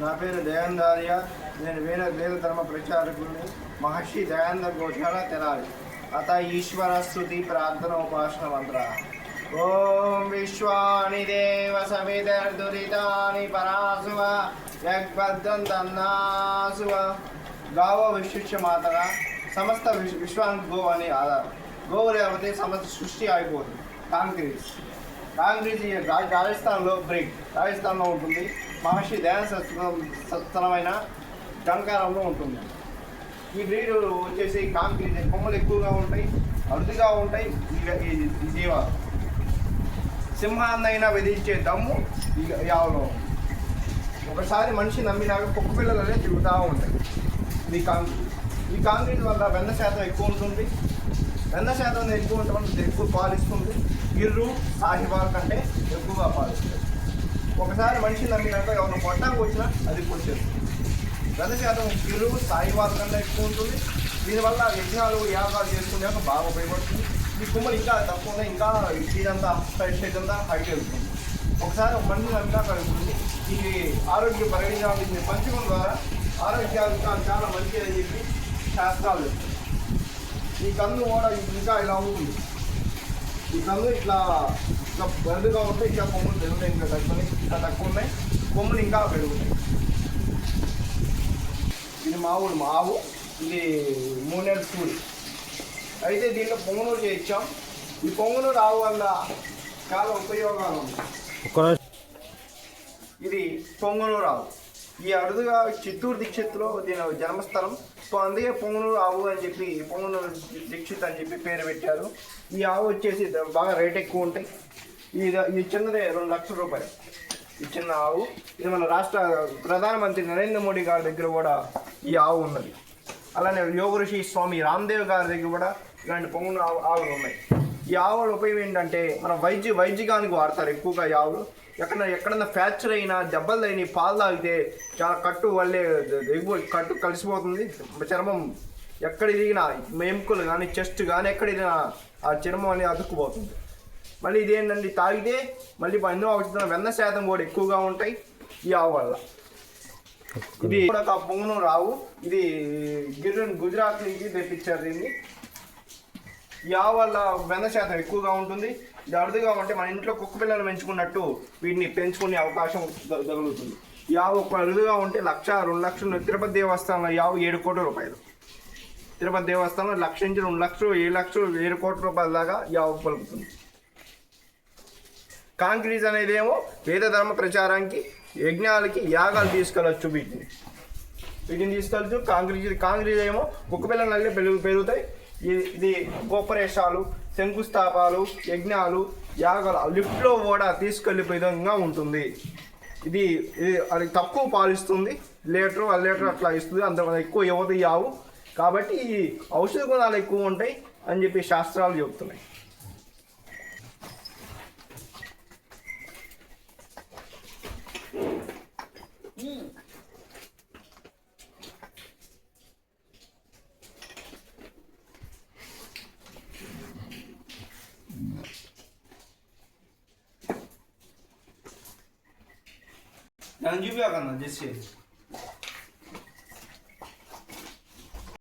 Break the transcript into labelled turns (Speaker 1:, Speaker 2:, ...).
Speaker 1: నా పేరు దయానందార్య. నేను వేద ధర్మ ప్రచారకుడిని. మహర్షి దయానంద గోశాల తెరాలి. అత ఈశ్వర స్తుతి ప్రార్థన ఉపాసన మంత్ర. ఓం విశ్వాని దేవ సవితర్దురితాని పరాసువ యగ్భద్రం తన్నాసువ. గావో విశిష్య మాతగా సమస్త విశ్వానికి గో అని ఆధారం. గోవు లేకపోతే సమస్త సృష్టి అయిపోతుంది. కాంక్రీట్ రాజస్థాన్లో రాజస్థాన్లో ఉంటుంది. మహర్షి దయానంద స్థలమైన గంకారంలో ఉంటుంది. ఈ బ్రీడ్ వచ్చేసి కాంక్రీట్ కొమ్మలు ఎక్కువగా ఉంటాయి, అరుదుగా ఉంటాయి. ఈ జీవాలు సింహాన్నైనా విధించే దమ్ము ఈ ఆవులో. ఒకసారి మనిషి నమ్మినాక కుక్క పిల్లలనే తిరుగుతూ ఉంటాయి. ఈ కాంక్రీట్ వల్ల వెన్న శాతం ఎక్కువ ఉంటుంది. వెన్న శాతం ఎక్కువ ఉండటం ఎక్కువ పాలిస్తుంది. గిర్రు సాహిబాల్ కంటే ఎక్కువగా పాలిస్తుంది. ఒకసారి మనిషి నమ్మినాక ఎవరిని కొట్టడానికి వచ్చినా అది కొట్టేస్తుంది. వెన్న శాతం గిర్రు సాహిబాల్ కంటే ఎక్కువ ఉంటుంది. దీనివల్ల యజ్ఞాలు యాగాలు చేసుకునేక బాగా ఉపయోగపడుతుంది. ఈ కుమ్మలు ఇంకా తక్కువ ఉన్నాయి. ఇంకా ఇదంతా సైడ్ అంతా హైట్ వెళ్తుంది. ఒకసారి ఒక మనిషి నమ్మినాక ఉంటుంది. ఈ ఆరోగ్య పరిణామాలు పంచకం ద్వారా ఆరోగ్యాలు చాలా మంచిది అని చెప్పి శాస్త్రాలు చెప్తాయి. ఈ కన్ను కూడా ఇంకా ఇలా ఉంటుంది. ఈ కన్ను ఇట్లా బరుదుగా ఉంటాయి. ఇంకా కొమ్ములు పెరుగుతాయి. ఇంకా తక్కువ ఉన్నాయి. కొమ్ములు ఇంకా పెరుగుతాయి. ఇది ఆవు. ఇది 3 నెలల సూడి. అయితే దీంట్లో పొంగనూరు చేయించాం. ఈ పొంగనూరు ఆవు వల్ల చాలా ఉపయోగాలు ఉన్నాయి. ఇది పొంగనూరు ఆవు. ఈ అరుదుగా చిత్తూరు దీక్షిత్లో దీని జన్మస్థలం. సో అందుకే పొంగనూరు ఆవు అని చెప్పి పొంగనూరు దీక్షిత్ అని చెప్పి పేరు పెట్టారు. ఈ ఆవు వచ్చేసి బాగా రేట్ ఎక్కువ ఉంటాయి. ఇది చిన్నదే 2 లక్షల రూపాయలు. ఈ చిన్న ఆవు. ఇది మన రాష్ట్ర ప్రధానమంత్రి నరేంద్ర మోడీ గారి దగ్గర కూడా ఈ ఆవు ఉన్నది. అలానే యోగ ఋషి స్వామి రామ్దేవ్ గారి దగ్గర కూడా ఇలాంటి పొంగనూరు ఆవులు ఉన్నాయి. ఈ ఆవుల ఉపయోగం ఏంటంటే మన వైద్యగానికి వాడతారు ఎక్కువగా ఈ ఆవులు. ఎక్కడన్నా ఫ్రాక్చర్ అయినా దెబ్బలు అయినా పాలు తాగితే చాలా కట్టు కలిసిపోతుంది. చర్మం ఎక్కడ ఇరిగినా ఎముకలు కానీ చెస్ట్ కానీ ఎక్కడ ఇరిగినా ఆ చర్మం అనేది అతుక్కుపోతుంది. మళ్ళీ ఇదేంటంటే తాగితే మళ్ళీ ఎన్నో అవుతున్న వెన్న శాతం కూడా ఎక్కువగా ఉంటాయి ఈ ఆవు వల్ల. ఇది కూడా పొంగనూరు ఆవు. ఇది గుజరాత్ నుంచి తెప్పించారు దీన్ని. ఈ ఆవు వల్ల వెన్న శాతం ఎక్కువగా ఉంటుంది. ఇది అరుదుగా ఉంటే మన ఇంట్లో కుక్క పిల్లలు పెంచుకున్నట్టు వీటిని పెంచుకునే అవకాశం తగులుతుంది. ఈ ఆవు ఒక అరుదుగా ఉంటే 1 లక్ష 2 లక్షలు. తిరుపతి దేవస్థానంలో ఈ ఆవు 7 కోట్ల రూపాయలు. తిరుపతి దేవస్థానంలో 1 లక్ష నుంచి 2 లక్షలు 7 లక్షలు 7 కోట్ల రూపాయల దాకా ఈ ఆవు పలుకుతుంది. కాంక్రీజ్ అనేది ఏమో వేద ధర్మ ప్రచారానికి యజ్ఞాలకి యాగాలు తీసుకెళ్ళచ్చు. వీటిని తీసుకెళ్ళచ్చు. కాంక్రీజ్ ఏమో కుక్క పిల్లలు నల్లి పెరుగుతాయి. ఇది గోపరేషాలు, శంకుస్థాపాలు, యజ్ఞాలు, యాగాలు లిఫ్ట్లో కూడా తీసుకెళ్ళే విధంగా ఉంటుంది. ఇది అది తక్కువ పాలిస్తుంది. 1 లీటర్ అట్లా ఇస్తుంది. అంత ఎక్కువ ఇవ్వదు ఈ ఆవు. కాబట్టి ఈ ఔషధ గుణాలు ఎక్కువ ఉంటాయి అని చెప్పి శాస్త్రాలు చెబుతున్నాయి. నేను చూపించకన్నా జస్ట్